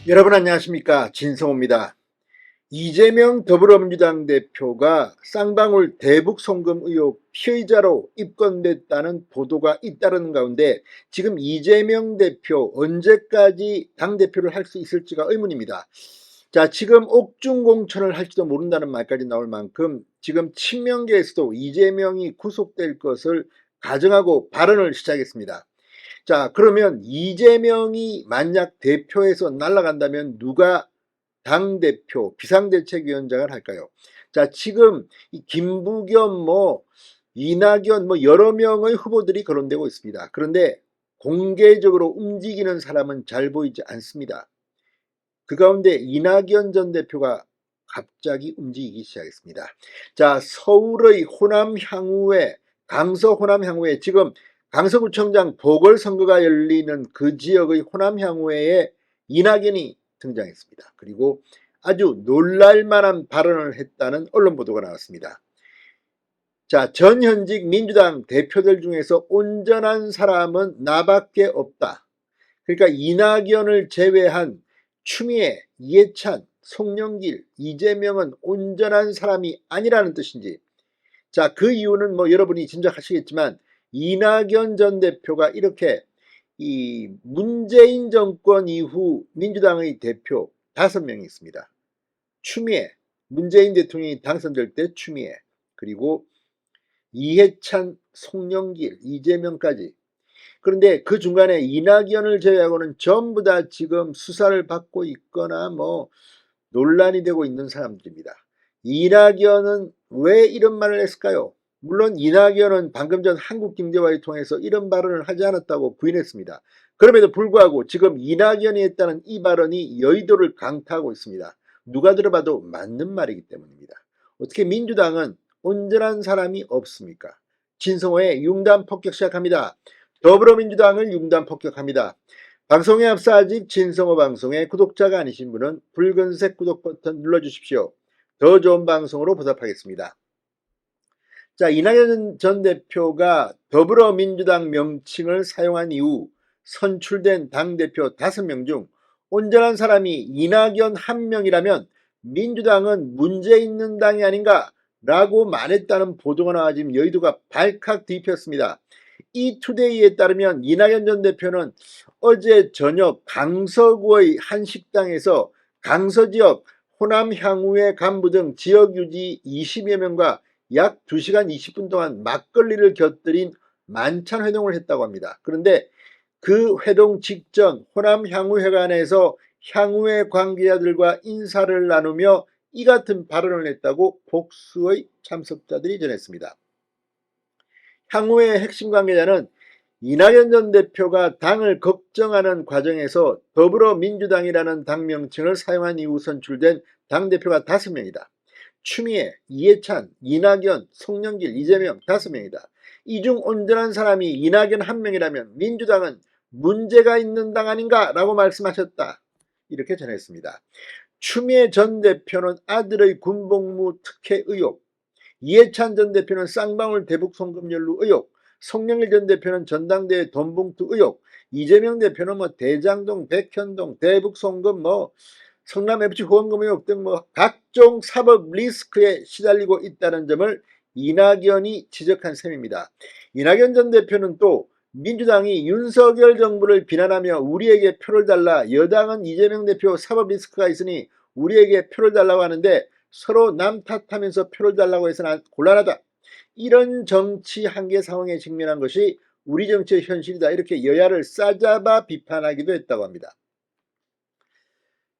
여러분 안녕하십니까, 진성호입니다. 이재명 더불어민주당 대표가 쌍방울 대북 송금 의혹 피의자로 입건됐다는 보도가 잇따르는 가운데 지금 이재명 대표 언제까지 당대표를 할 수 있을지가 의문입니다. 자, 지금 옥중공천을 할지도 모른다는 말까지 나올 만큼 지금 친명계에서도 이재명이 구속될 것을 가정하고 발언을 시작했습니다. 자, 그러면 이재명이 만약 대표에서 날아간다면 누가 당대표 비상대책위원장을 할까요? 자, 지금 김부겸 이낙연 여러 명의 후보들이 거론되고 있습니다. 그런데 공개적으로 움직이는 사람은 잘 보이지 않습니다. 그 가운데 이낙연 전 대표가 갑자기 움직이기 시작했습니다. 자, 서울의 호남향후에 강서 호남향후에 지금 강서구청장 보궐선거가 열리는 그 지역의 호남향후에 이낙연이 등장했습니다. 그리고 아주 놀랄만한 발언을 했다는 언론 보도가 나왔습니다. 자, 전현직 민주당 대표들 중에서 온전한 사람은 나밖에 없다. 그러니까 이낙연을 제외한 추미애, 이해찬, 송영길, 이재명은 온전한 사람이 아니라는 뜻인지, 자, 그 이유는 여러분이 짐작하시겠지만 이낙연 전 대표가 이렇게 이 문재인 정권 이후 민주당의 대표 5명이 있습니다. 추미애, 문재인 대통령이 당선될 때 추미애, 그리고 이해찬, 송영길, 이재명까지. 그런데 그 중간에 이낙연을 제외하고는 전부 다 지금 수사를 받고 있거나 논란이 되고 있는 사람들입니다. 이낙연은 왜 이런 말을 했을까요? 물론 이낙연은 방금 전 한국경제와를 통해서 이런 발언을 하지 않았다고 부인했습니다. 그럼에도 불구하고 지금 이낙연이 했다는 이 발언이 여의도를 강타하고 있습니다. 누가 들어봐도 맞는 말이기 때문입니다. 어떻게 민주당은 온전한 사람이 없습니까? 진성호의 융단 폭격 시작합니다. 더불어민주당을 융단 폭격합니다. 방송에 앞서 아직 진성호 방송의 구독자가 아니신 분은 붉은색 구독 버튼 눌러주십시오. 더 좋은 방송으로 보답하겠습니다. 자, 이낙연 전 대표가 더불어민주당 명칭을 사용한 이후 선출된 당대표 5명 중 온전한 사람이 이낙연 1명이라면 민주당은 문제 있는 당이 아닌가 라고 말했다는 보도가 나와 지금 여의도가 발칵 뒤집혔습니다. 이투데이에 따르면 이낙연 전 대표는 어제 저녁 강서구의 한 식당에서 강서지역 호남향후의 간부 등 지역유지 20여 명과 약 2시간 20분 동안 막걸리를 곁들인 만찬 회동을 했다고 합니다. 그런데 그 회동 직전 호남향후회관에서 향후회 관계자들과 인사를 나누며 이 같은 발언을 했다고 복수의 참석자들이 전했습니다. 향후의 핵심 관계자는 이낙연 전 대표가 당을 걱정하는 과정에서 더불어민주당이라는 당 명칭을 사용한 이후 선출된 당대표가 5명이다. 추미애, 이해찬, 이낙연, 송영길, 이재명 5명이다. 이 중 온전한 사람이 이낙연 1명이라면 민주당은 문제가 있는 당 아닌가 라고 말씀하셨다. 이렇게 전했습니다. 추미애 전 대표는 아들의 군복무 특혜 의혹, 이해찬 전 대표는 쌍방울 대북 송금 연루 의혹, 송영길 전 대표는 전당대회 돈봉투 의혹, 이재명 대표는 대장동, 백현동, 대북 송금, 성남 FC 후원금 의혹 등 각종 사법 리스크에 시달리고 있다는 점을 이낙연이 지적한 셈입니다. 이낙연 전 대표는 또 민주당이 윤석열 정부를 비난하며 우리에게 표를 달라, 여당은 이재명 대표 사법 리스크가 있으니 우리에게 표를 달라고 하는데 서로 남 탓하면서 표를 달라고 해서는 곤란하다. 이런 정치 한계 상황에 직면한 것이 우리 정치의 현실이다. 이렇게 여야를 싸잡아 비판하기도 했다고 합니다.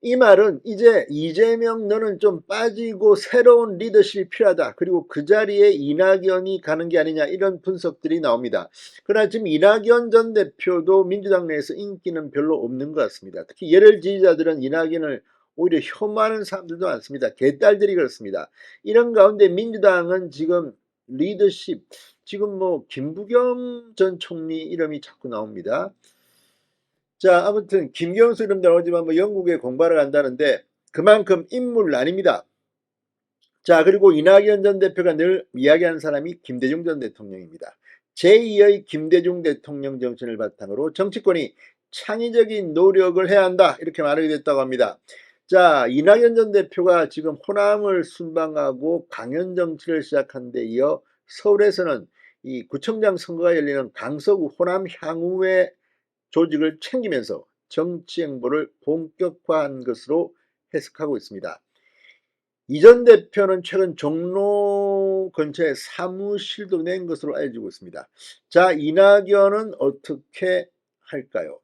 이 말은 이제 이재명 너는 좀 빠지고 새로운 리더십이 필요하다. 그리고 그 자리에 이낙연이 가는 게 아니냐, 이런 분석들이 나옵니다. 그러나 지금 이낙연 전 대표도 민주당 내에서 인기는 별로 없는 것 같습니다. 특히 열혈 지지자들은 이낙연을 오히려 혐오하는 사람들도 많습니다. 개딸들이 그렇습니다. 이런 가운데 민주당은 지금 리더십, 지금 김부겸 전 총리 이름이 자꾸 나옵니다. 자, 아무튼 김경수 이름 나오지만 영국에 공부하러 간다는데 그만큼 인물 아닙니다. 자, 그리고 이낙연 전 대표가 늘 이야기하는 사람이 김대중 전 대통령입니다. 제2의 김대중 대통령 정신을 바탕으로 정치권이 창의적인 노력을 해야 한다 이렇게 말하게 됐다고 합니다. 자, 이낙연 전 대표가 지금 호남을 순방하고 강연 정치를 시작한 데 이어 서울에서는 이 구청장 선거가 열리는 강서구 호남 향후회 조직을 챙기면서 정치 행보를 본격화한 것으로 해석하고 있습니다. 이 전 대표는 최근 종로 근처에 사무실도 낸 것으로 알려지고 있습니다. 자, 이낙연은 어떻게 할까요?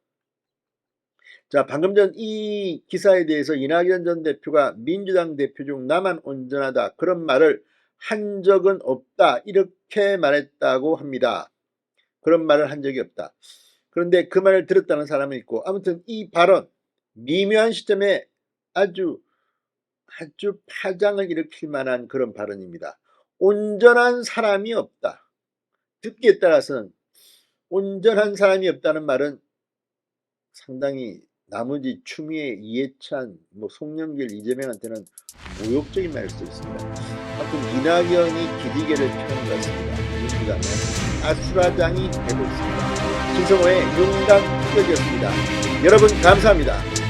자, 방금 전 이 기사에 대해서 이낙연 전 대표가 민주당 대표 중 나만 온전하다 그런 말을 한 적은 없다 이렇게 말했다고 합니다. 그런 말을 한 적이 없다. 그런데 그 말을 들었다는 사람은 있고, 아무튼 이 발언 미묘한 시점에 아주 파장을 일으킬 만한 그런 발언입니다. 온전한 사람이 없다. 듣기에 따라서는 온전한 사람이 없다는 말은 상당히 나머지 추미애, 이해찬, 송영길, 이재명한테는 모욕적인 말일 수도 있습니다. 아무튼 이낙연이 기지개를 펴는 것 같습니다. 민주당은 아수라장이 되고 있습니다. 신성호의 용감 투격이었습니다. 여러분 감사합니다.